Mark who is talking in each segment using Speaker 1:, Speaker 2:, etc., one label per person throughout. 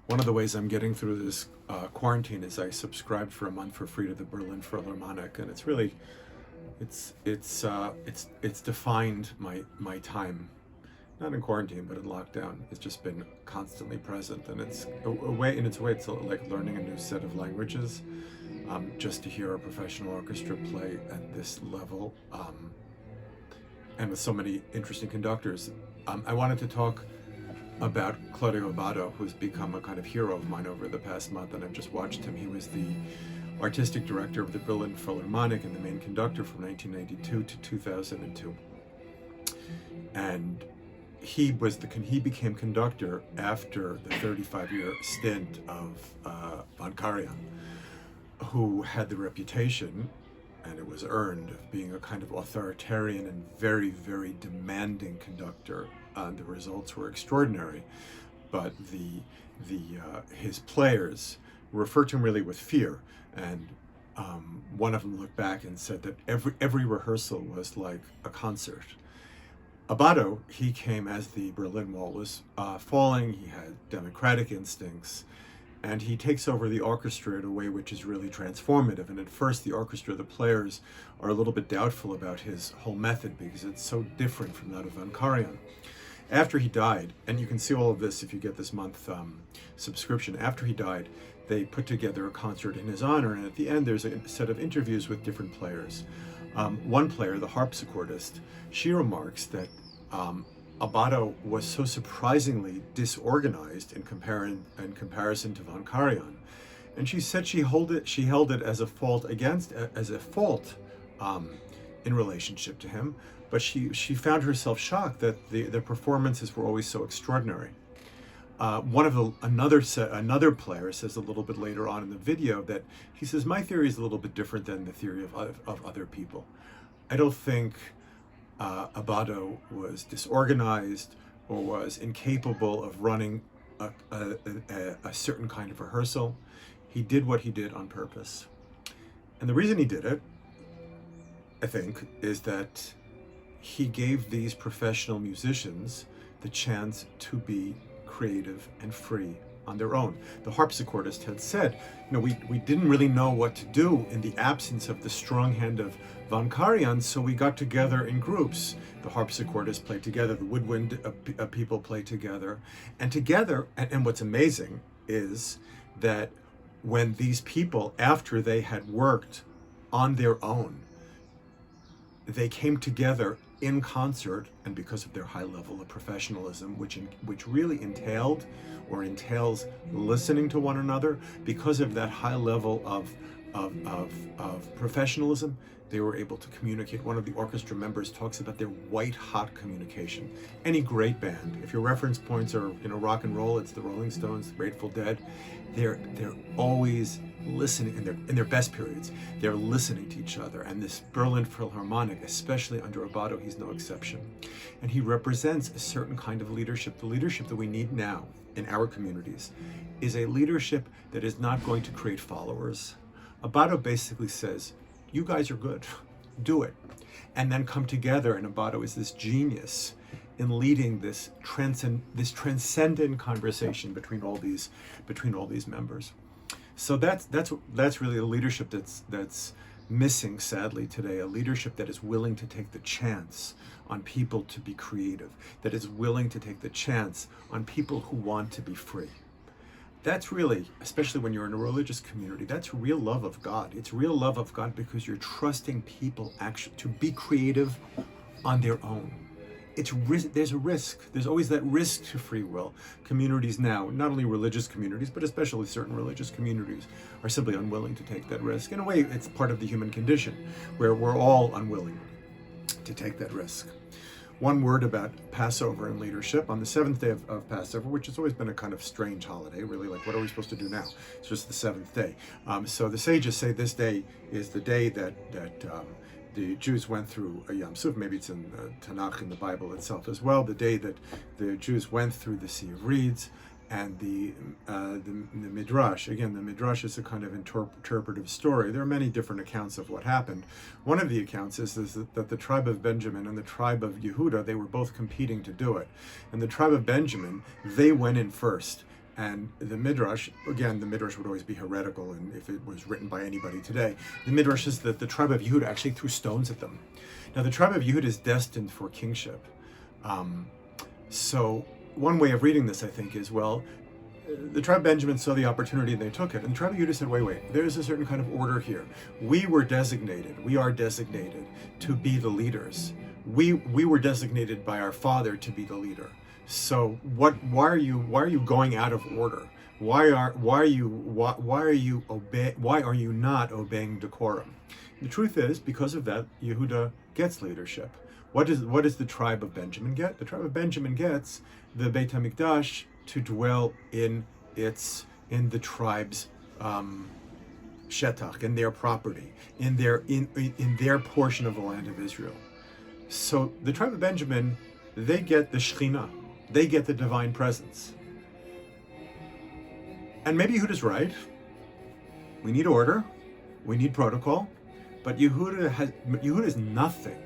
Speaker 1: One of the ways I'm getting through this quarantine is I subscribed for a month for free to the Berlin Philharmonic, and it's really it's defined my time, not in quarantine but in lockdown. It's just been constantly present, and it's a way in its way it's like learning a new set of languages. Just to hear a professional orchestra play at this level, and with so many interesting conductors. I wanted to talk about Claudio Abbado, who's become a kind of hero of mine over the past month, and I've just watched him. He was the artistic director of the Berlin Philharmonic and the main conductor from 1992 to 2002. And he became conductor after the 35-year stint of von Karajan, who had the reputation, and it was earned, of being a kind of authoritarian and very, very demanding conductor. The results were extraordinary, but his players referred to him really with fear. And one of them looked back and said that every rehearsal was like a concert. Abbado, he came as the Berlin Wall was falling. He had democratic instincts, and he takes over the orchestra in a way which is really transformative. And at first, the orchestra, the players, are a little bit doubtful about his whole method because it's so different from that of von Karajan. After he died, and you can see all of this if you get this month subscription, after he died, they put together a concert in his honor, and at the end there's a set of interviews with different players. One player, the harpsichordist, she remarks that Abbado was so surprisingly disorganized in comparison to von Karajan, and she said she held it as a fault in relationship to him, but she found herself shocked that the performances were always so extraordinary. Another player says a little bit later on in the video that he says, my theory is a little bit different than the theory of other people. I don't think Abbado was disorganized or was incapable of running a certain kind of rehearsal. He did what he did on purpose. And the reason he did it, I think, is that he gave these professional musicians the chance to be creative and free on their own. The harpsichordist had said, we didn't really know what to do in the absence of the strong hand of von Karajan, so we got together in groups. The harpsichordists played together, the woodwind people played together, and what's amazing is that when these people, after they had worked on their own, they came together in concert, and because of their high level of professionalism, which really entails listening to one another, because of that high level of professionalism, they were able to communicate. One of the orchestra members talks about their white-hot communication. Any great band, if your reference points are rock and roll, it's the Rolling Stones, the Grateful Dead. They're always listening in their best periods. They're listening to each other, and this Berlin Philharmonic, especially under Abbado, he's no exception. And he represents a certain kind of leadership. The leadership that we need now in our communities is a leadership that is not going to create followers. Abbado basically says, you guys are good, do it. And then come together, and Abbado is this genius in leading this transcendent conversation between all these members. So that's really a leadership that's missing, sadly, today. A leadership that is willing to take the chance on people to be creative, that is willing to take the chance on people who want to be free. That's really, especially when you're in a religious community, that's real love of God. It's real love of God because you're trusting people actually to be creative on their own. There's a risk. There's always that risk to free will. Communities now, not only religious communities, but especially certain religious communities, are simply unwilling to take that risk. In a way, it's part of the human condition, where we're all unwilling to take that risk. One word about Passover and leadership. On the seventh day of Passover, which has always been a kind of strange holiday, really, like, what are we supposed to do now? It's just the seventh day. So the sages say this day is the day that the Jews went through a Yom Suf. Maybe it's in the Tanakh, in the Bible itself as well. The day that the Jews went through the Sea of Reeds, and the Midrash. Again, the Midrash is a kind of interpretive story. There are many different accounts of what happened. One of the accounts is that the tribe of Benjamin and the tribe of Yehuda, they were both competing to do it. And the tribe of Benjamin, they went in first. And the Midrash, again, the Midrash would always be heretical, and if it was written by anybody today, the Midrash is that the tribe of Yehuda actually threw stones at them. Now, the tribe of Yehuda is destined for kingship. So one way of reading this, I think, is, well, the tribe of Benjamin saw the opportunity and they took it. And the tribe of Judah said, wait, there's a certain kind of order here. We are designated to be the leaders. We were designated by our father to be the leader. So why are you going out of order? Why are you not obeying decorum? The truth is, because of that, Yehuda gets leadership. What does the tribe of Benjamin get? The tribe of Benjamin gets the Beit HaMikdash to dwell in the tribe's shetach, in their property, in their portion of the land of Israel. So the tribe of Benjamin, they get the Shekhinah, they get the divine presence. And maybe Yehuda's right. We need order, we need protocol, but Yehuda is nothing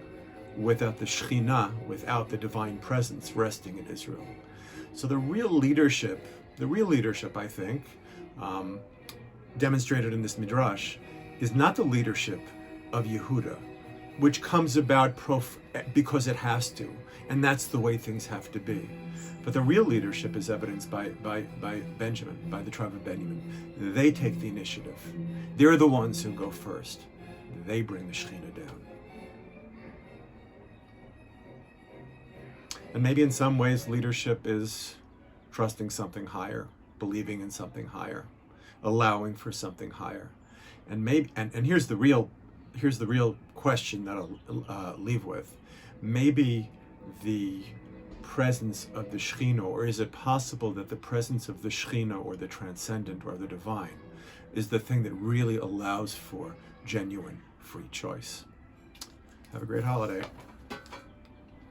Speaker 1: without the Shekhinah, without the divine presence resting in Israel. So the real leadership, I think, demonstrated in this midrash, is not the leadership of Yehuda, which comes about because it has to, and that's the way things have to be. But the real leadership is evidenced by Benjamin, by the tribe of Benjamin. They take the initiative. They're the ones who go first. They bring the Shekhinah down. And maybe in some ways leadership is trusting something higher, believing in something higher, allowing for something higher. And here's the real question that I'll leave with. Maybe the presence of the Shekhinah, or is it possible that the presence of the Shekhinah or the transcendent or the divine is the thing that really allows for genuine free choice? Have a great holiday.